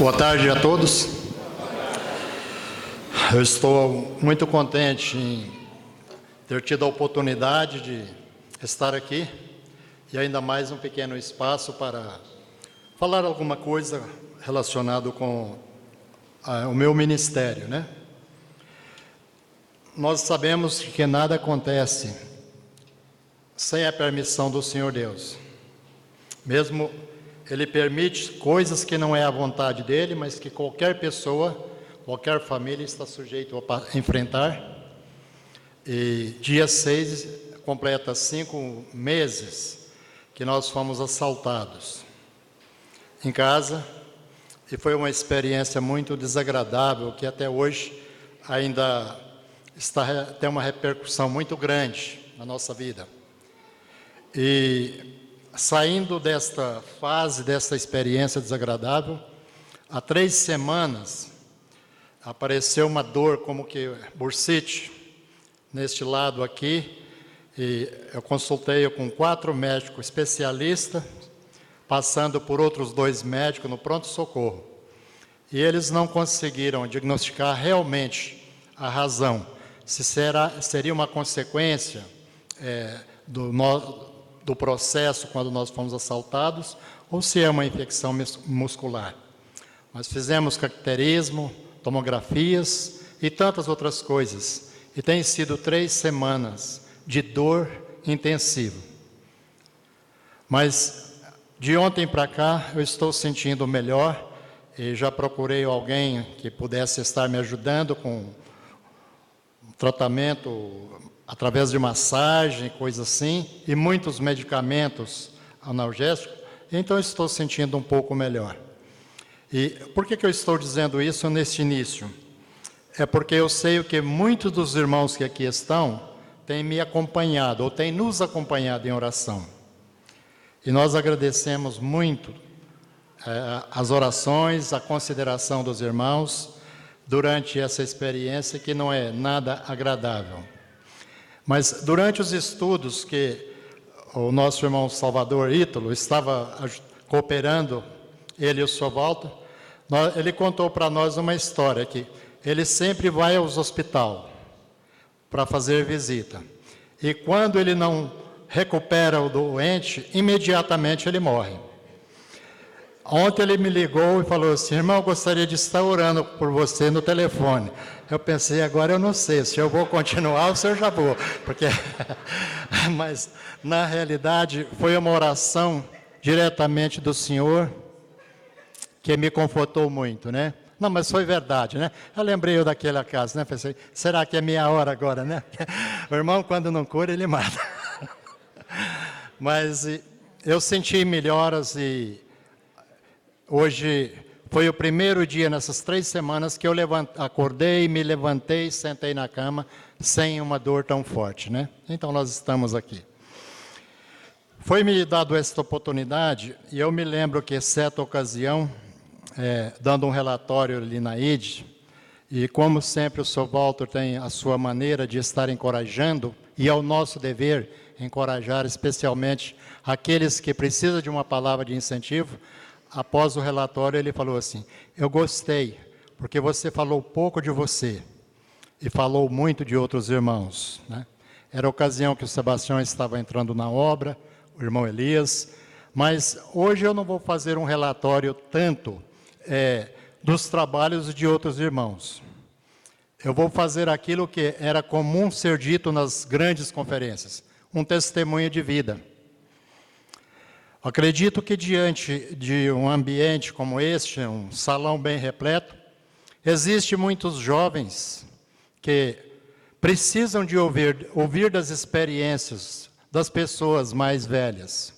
Boa tarde a todos. Eu estou muito contente em ter tido a oportunidade de estar aqui e ainda mais um pequeno espaço para falar alguma coisa relacionado com o meu ministério, né? Nós sabemos que nada acontece sem a permissão do Senhor Deus. Mesmo Ele permite coisas que não é a vontade dEle, mas que qualquer pessoa, qualquer família está sujeito a enfrentar. E dia 6 completa 5 meses que nós fomos assaltados em casa. E foi uma experiência muito desagradável, que até hoje ainda tem uma repercussão muito grande na nossa vida. E saindo desta fase, desta experiência desagradável, há 3 semanas, apareceu uma dor como que bursite, neste lado aqui, e eu consultei com 4 médicos especialistas, passando por outros 2 médicos no pronto-socorro. E eles não conseguiram diagnosticar realmente a razão, se seria uma consequência do processo quando nós fomos assaltados, ou se é uma infecção muscular. Nós fizemos cateterismo, tomografias e tantas outras coisas. E tem sido 3 semanas de dor intensiva. Mas de ontem para cá eu estou sentindo melhor e já procurei alguém que pudesse estar me ajudando com tratamento através de massagem, coisa assim, e muitos medicamentos analgésicos, então eu estou sentindo um pouco melhor. E por que eu estou dizendo isso neste início? É porque eu sei que muitos dos irmãos que aqui estão têm me acompanhado, ou têm nos acompanhado em oração. E nós agradecemos muito as orações, a consideração dos irmãos durante essa experiência que não é nada agradável. Mas durante os estudos que o nosso irmão Salvador Ítalo estava cooperando, ele e o Sr. Walter, ele contou para nós uma história que ele sempre vai aos hospitais para fazer visita. E quando ele não recupera o doente, imediatamente ele morre. Ontem ele me ligou e falou assim: irmão, eu gostaria de estar orando por você no telefone. Eu pensei, agora eu não sei se eu vou continuar ou se eu já vou. Porque mas, na realidade, foi uma oração diretamente do Senhor que me confortou muito, né? Não, mas foi verdade, né? Eu lembrei daquela casa, né? Pensei, será que é minha hora agora, né? O irmão, quando não cura, ele mata. Mas eu senti melhoras e hoje foi o primeiro dia nessas 3 semanas que eu acordei, me levantei, sentei na cama, sem uma dor tão forte, né? Então nós estamos aqui. Foi-me dado esta oportunidade, e eu me lembro que, certa ocasião, dando um relatório ali na ID, e como sempre o Sr. Walter tem a sua maneira de estar encorajando, e é o nosso dever encorajar especialmente aqueles que precisam de uma palavra de incentivo. Após o relatório, ele falou assim: eu gostei, porque você falou pouco de você e falou muito de outros irmãos, né? Era a ocasião que o Sebastião estava entrando na obra, o irmão Elias, mas hoje eu não vou fazer um relatório tanto dos trabalhos de outros irmãos. Eu vou fazer aquilo que era comum ser dito nas grandes conferências, um testemunho de vida. Acredito que diante de um ambiente como este, um salão bem repleto, existem muitos jovens que precisam de ouvir das experiências das pessoas mais velhas.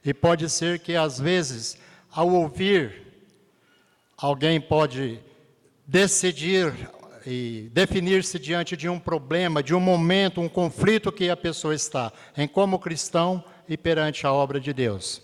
E pode ser que, às vezes, ao ouvir, alguém pode decidir e definir-se diante de um problema, de um momento, um conflito que a pessoa está, em como cristão e perante a obra de Deus.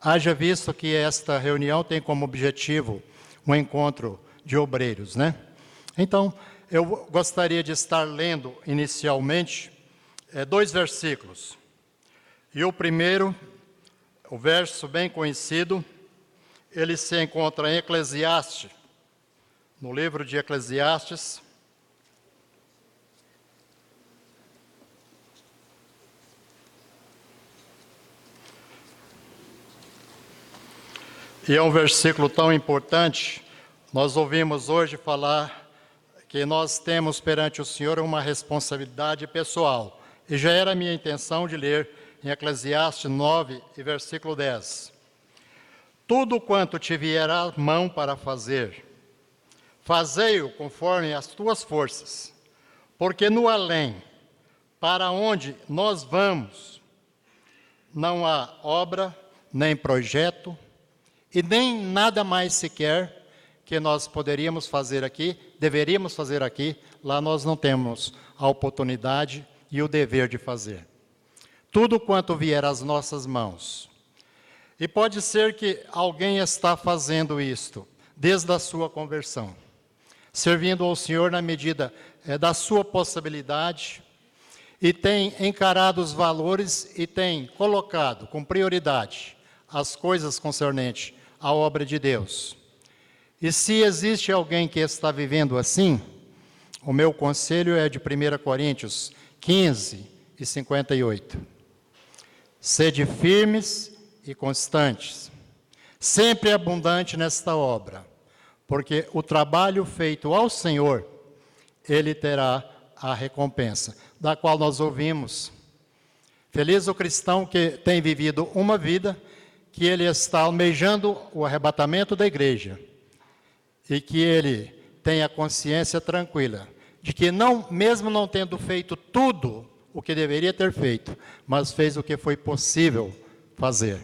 Haja visto que esta reunião tem como objetivo um encontro de obreiros, né? Então, eu gostaria de estar lendo inicialmente 2 versículos. E o primeiro, o verso bem conhecido, ele se encontra em Eclesiastes, no livro de Eclesiastes. E é um versículo tão importante. Nós ouvimos hoje falar que nós temos perante o Senhor uma responsabilidade pessoal. E já era a minha intenção de ler em Eclesiastes 9, e versículo 10. Tudo quanto te vier à mão para fazer, fazei-o conforme as tuas forças, porque no além, para onde nós vamos, não há obra, nem projeto, e nem nada mais sequer que nós poderíamos fazer aqui, deveríamos fazer aqui, lá nós não temos a oportunidade e o dever de fazer. Tudo quanto vier às nossas mãos. E pode ser que alguém está fazendo isto desde a sua conversão, servindo ao Senhor na medida da sua possibilidade, e tem encarado os valores e tem colocado com prioridade as coisas concernentes à obra de Deus. E se existe alguém que está vivendo assim, o meu conselho é de 1 Coríntios 15 e 58. Sede firmes e constantes, sempre abundante nesta obra, porque o trabalho feito ao Senhor, Ele terá a recompensa, da qual nós ouvimos. Feliz o cristão que tem vivido uma vida que ele está almejando o arrebatamento da igreja, e que ele tenha consciência tranquila de que mesmo não tendo feito tudo o que deveria ter feito, mas fez o que foi possível fazer.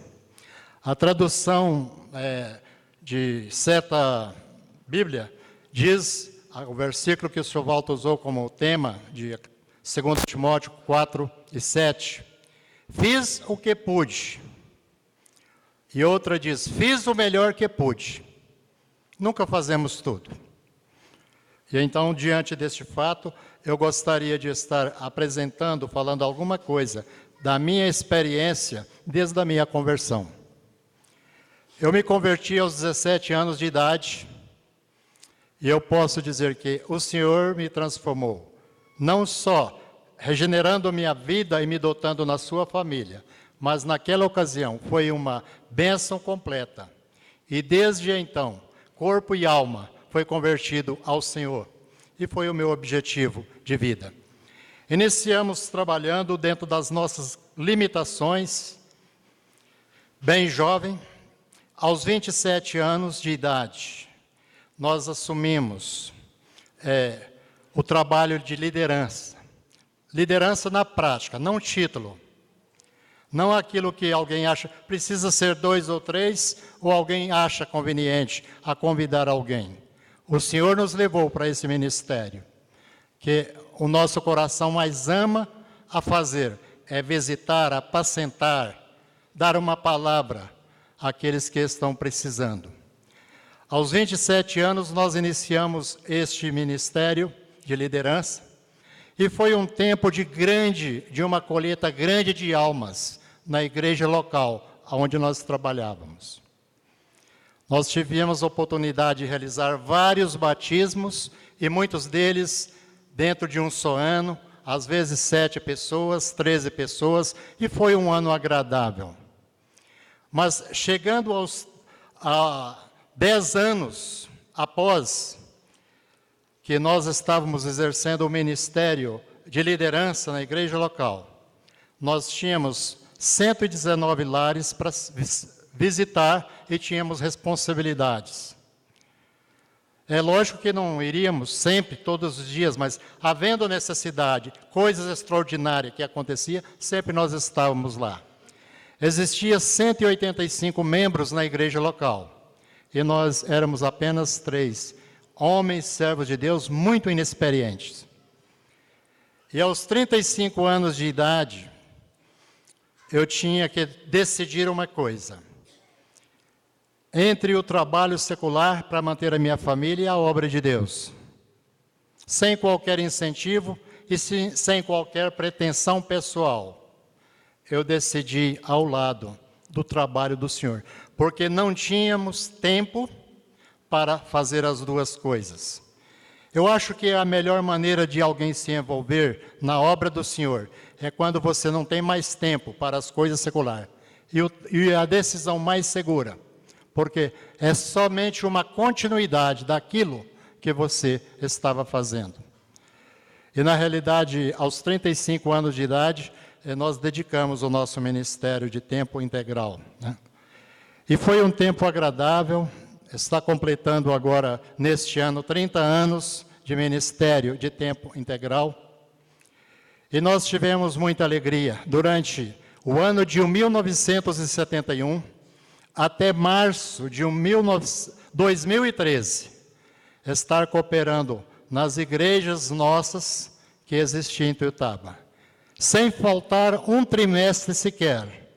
A tradução de certa Bíblia diz, o versículo que o Sr. Walter usou como tema, de 2 Timóteo 4 e 7, fiz o que pude. E outra diz, fiz o melhor que pude. Nunca fazemos tudo. E então, diante deste fato, eu gostaria de estar apresentando, falando alguma coisa da minha experiência desde a minha conversão. Eu me converti aos 17 anos de idade, e eu posso dizer que o Senhor me transformou, não só regenerando minha vida e me dotando na sua família, mas naquela ocasião foi uma bênção completa. E desde então, corpo e alma foi convertido ao Senhor. E foi o meu objetivo de vida. Iniciamos trabalhando dentro das nossas limitações, bem jovem, aos 27 anos de idade, nós assumimos o trabalho de liderança. Liderança na prática, não título. Não aquilo que alguém acha, precisa ser 2 ou 3, ou alguém acha conveniente a convidar alguém. O Senhor nos levou para esse ministério, que o nosso coração mais ama a fazer, é visitar, apacentar, dar uma palavra àqueles que estão precisando. Aos 27 anos, nós iniciamos este ministério de liderança, e foi um tempo de uma colheita grande de almas na igreja local, onde nós trabalhávamos. Nós tivemos a oportunidade de realizar vários batismos, e muitos deles dentro de um só ano, às vezes 7 pessoas, 13 pessoas, e foi um ano agradável. Mas chegando a 10 anos após que nós estávamos exercendo o ministério de liderança na igreja local, nós tínhamos 119 lares para visitar e tínhamos responsabilidades. É lógico que não iríamos sempre, todos os dias, mas havendo necessidade, coisas extraordinárias que aconteciam, sempre nós estávamos lá. Existia 185 membros na igreja local, e nós éramos apenas 3, homens, servos de Deus, muito inexperientes. E aos 35 anos de idade, eu tinha que decidir uma coisa: entre o trabalho secular para manter a minha família e a obra de Deus. Sem qualquer incentivo e sem qualquer pretensão pessoal, eu decidi ao lado do trabalho do Senhor, porque não tínhamos tempo para fazer as duas coisas. Eu acho que a melhor maneira de alguém se envolver na obra do Senhor é quando você não tem mais tempo para as coisas seculares. E a decisão mais segura, porque é somente uma continuidade daquilo que você estava fazendo. E na realidade, aos 35 anos de idade, nós dedicamos o nosso ministério de tempo integral, né? E foi um tempo agradável. Está completando agora, neste ano, 30 anos de ministério de tempo integral. E nós tivemos muita alegria durante o ano de 1971 até março de 2013, estar cooperando nas igrejas nossas que existiam em Ituiutaba, sem faltar um trimestre sequer.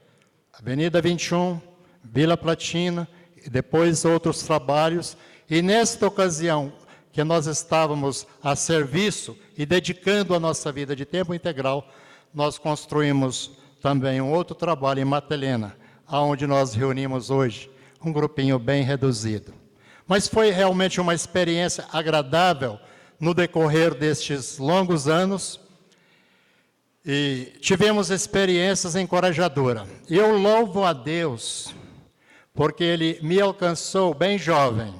Avenida 21, Vila Platina, e depois outros trabalhos, e nesta ocasião que nós estávamos a serviço e dedicando a nossa vida de tempo integral, nós construímos também um outro trabalho em Matelena, onde nós reunimos hoje um grupinho bem reduzido. Mas foi realmente uma experiência agradável no decorrer destes longos anos, e tivemos experiências encorajadoras. E eu louvo a Deus, porque Ele me alcançou bem jovem,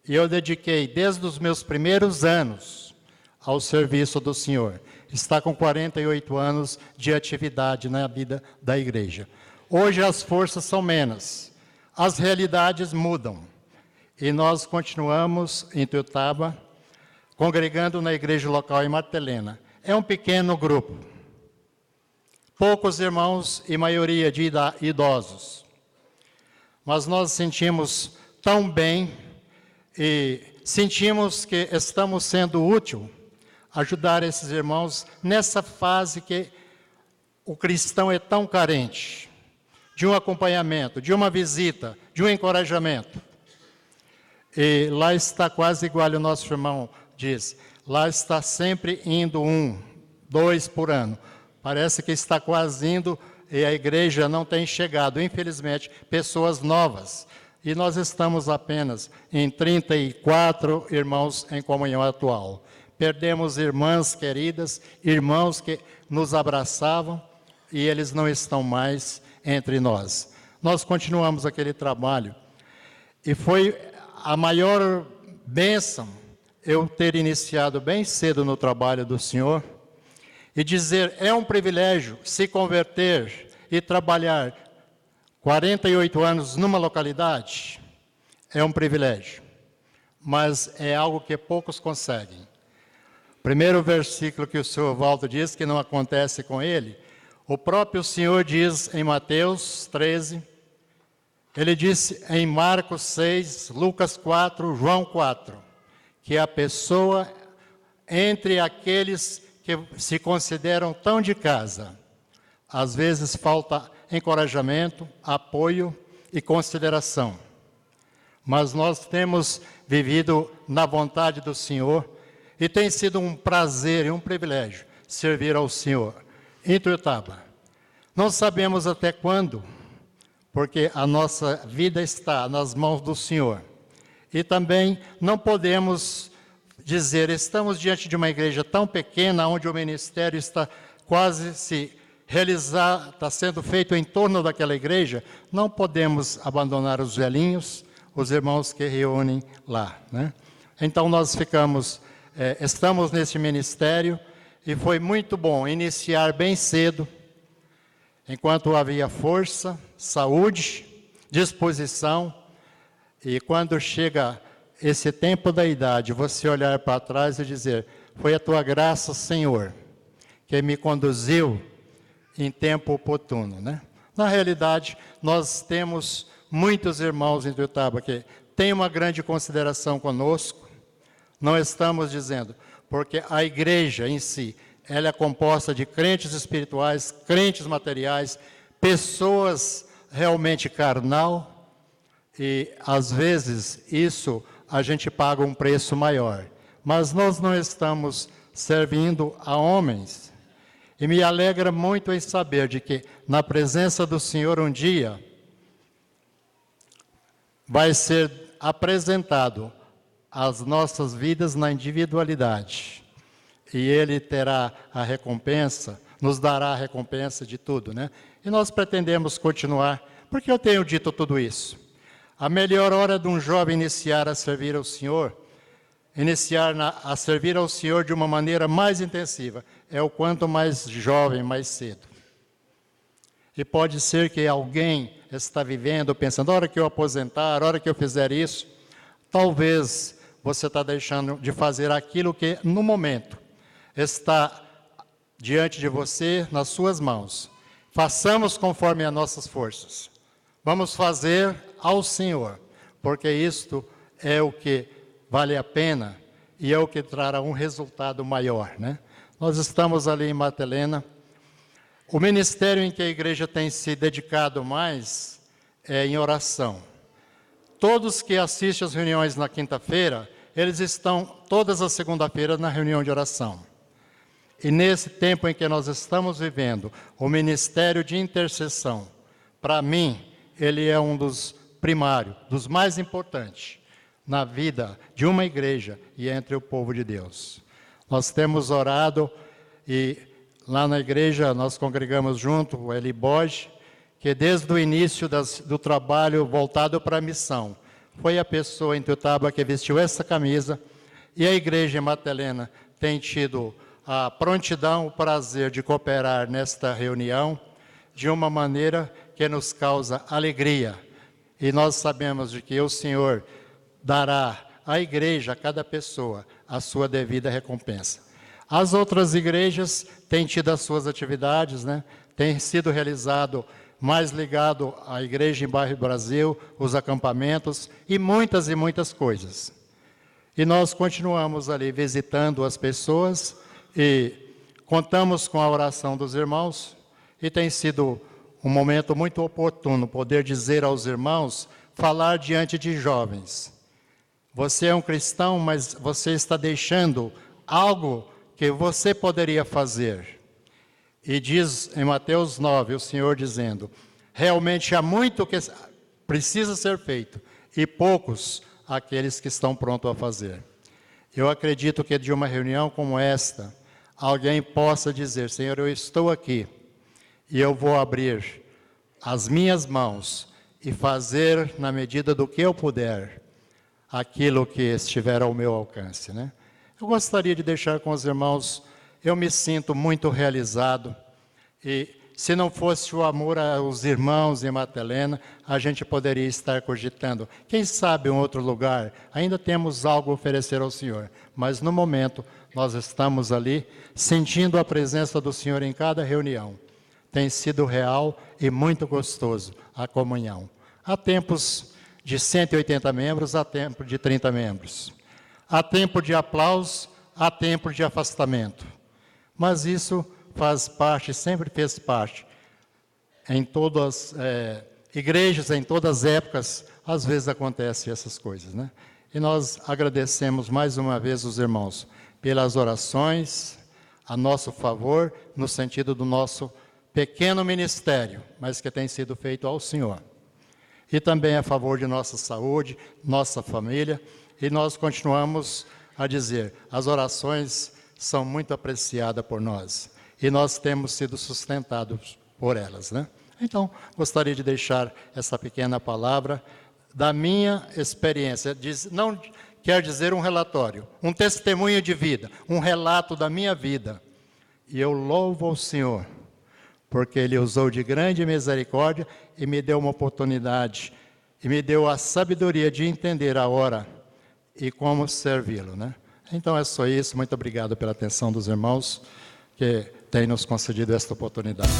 e eu dediquei desde os meus primeiros anos ao serviço do Senhor. Está com 48 anos de atividade na vida da igreja. Hoje as forças são menos, as realidades mudam, e nós continuamos em Ituiutaba, congregando na igreja local em Matelena. É um pequeno grupo, poucos irmãos e maioria de idosos. Mas nós sentimos tão bem e sentimos que estamos sendo útil ajudar esses irmãos nessa fase que o cristão é tão carente, de um acompanhamento, de uma visita, de um encorajamento. E lá está quase igual o nosso irmão diz, lá está sempre indo 1, 2 por ano. Parece que está quase indo e a igreja não tem chegado, infelizmente, pessoas novas. E nós estamos apenas em 34 irmãos em comunhão atual. Perdemos irmãs queridas, irmãos que nos abraçavam, e eles não estão mais entre nós. Nós continuamos aquele trabalho. E foi a maior bênção eu ter iniciado bem cedo no trabalho do Senhor, e dizer, é um privilégio se converter e trabalhar 48 anos numa localidade, é um privilégio, mas é algo que poucos conseguem. O primeiro versículo que o senhor Waldo diz que não acontece com ele, o próprio Senhor diz em Mateus 13, ele disse em Marcos 6, Lucas 4, João 4, que a pessoa entre aqueles que se consideram tão de casa, às vezes falta encorajamento, apoio e consideração. Mas nós temos vivido na vontade do Senhor e tem sido um prazer e um privilégio servir ao Senhor em Ituiutaba. Não sabemos até quando, porque a nossa vida está nas mãos do Senhor. E também não podemos dizer, estamos diante de uma igreja tão pequena, onde o ministério está quase se realizar, está sendo feito em torno daquela igreja, não podemos abandonar os velhinhos, os irmãos que reúnem lá, né? Então nós estamos nesse ministério, e foi muito bom iniciar bem cedo, enquanto havia força, saúde, disposição, e quando chega esse tempo da idade, você olhar para trás e dizer, foi a tua graça, Senhor, que me conduziu em tempo oportuno, né? Na realidade, nós temos muitos irmãos em Ituiutaba que têm uma grande consideração conosco. Não estamos dizendo, porque a igreja em si, ela é composta de crentes espirituais, crentes materiais, pessoas realmente carnal, e às vezes isso a gente paga um preço maior. Mas nós não estamos servindo a homens. E me alegra muito em saber de que, na presença do Senhor, um dia vai ser apresentado as nossas vidas na individualidade. E Ele terá a recompensa, nos dará a recompensa de tudo, né? E nós pretendemos continuar. Por que eu tenho dito tudo isso? A melhor hora de um jovem iniciar a servir ao Senhor, a servir ao Senhor de uma maneira mais intensiva, é o quanto mais jovem, mais cedo. E pode ser que alguém está vivendo, pensando, a hora que eu aposentar, a hora que eu fizer isso, talvez você está deixando de fazer aquilo que, no momento, está diante de você, nas suas mãos. Façamos conforme as nossas forças. Vamos fazer ao Senhor, porque isto é o que vale a pena e é o que trará um resultado maior, né? Nós estamos ali em Mata Helena. O ministério em que a igreja tem se dedicado mais é em oração. Todos que assistem às reuniões na quinta-feira, eles estão todas as segundas-feiras na reunião de oração. E nesse tempo em que nós estamos vivendo, o ministério de intercessão, para mim, ele é um dos primários, dos mais importantes na vida de uma igreja e entre o povo de Deus. Nós temos orado e lá na igreja nós congregamos junto, o Eli Borges, que desde o início do trabalho voltado para a missão, foi a pessoa em Tuiutaba que vestiu essa camisa, e a igreja em Mata Helena tem tido a prontidão, o prazer de cooperar nesta reunião, de uma maneira que nos causa alegria. E nós sabemos de que o Senhor dará à igreja, a cada pessoa, a sua devida recompensa. As outras igrejas têm tido as suas atividades, né? Tem sido realizado mais ligado à igreja em Bairro Brasil, os acampamentos e muitas coisas. E nós continuamos ali visitando as pessoas e contamos com a oração dos irmãos e tem sido um momento muito oportuno poder dizer aos irmãos, falar diante de jovens. Você é um cristão, mas você está deixando algo que você poderia fazer. E diz em Mateus 9, o Senhor dizendo, realmente há muito que precisa ser feito e poucos aqueles que estão prontos a fazer. Eu acredito que de uma reunião como esta, alguém possa dizer, Senhor, eu estou aqui e eu vou abrir as minhas mãos e fazer, na medida do que eu puder, aquilo que estiver ao meu alcance, né? Eu gostaria de deixar com os irmãos, eu me sinto muito realizado e se não fosse o amor aos irmãos em Mata Helena, a gente poderia estar cogitando. Quem sabe em outro lugar, ainda temos algo a oferecer ao Senhor, mas no momento nós estamos ali sentindo a presença do Senhor em cada reunião. Tem sido real e muito gostoso a comunhão. Há tempos de 180 membros, há tempo de 30 membros. Há tempo de aplauso, há tempo de afastamento. Mas isso faz parte, sempre fez parte. Em todas as igrejas, em todas as épocas, às vezes acontecem essas coisas, né? E nós agradecemos mais uma vez os irmãos pelas orações a nosso favor, no sentido do nosso pequeno ministério, mas que tem sido feito ao Senhor. E também a favor de nossa saúde, nossa família, e nós continuamos a dizer, as orações são muito apreciadas por nós, e nós temos sido sustentados por elas, né? Então, gostaria de deixar essa pequena palavra da minha experiência, não quer dizer um relatório, um testemunho de vida, um relato da minha vida. E eu louvo ao Senhor, porque Ele usou de grande misericórdia e me deu uma oportunidade, e me deu a sabedoria de entender a hora e como servi-lo, né? Então é só isso, muito obrigado pela atenção dos irmãos que têm nos concedido esta oportunidade.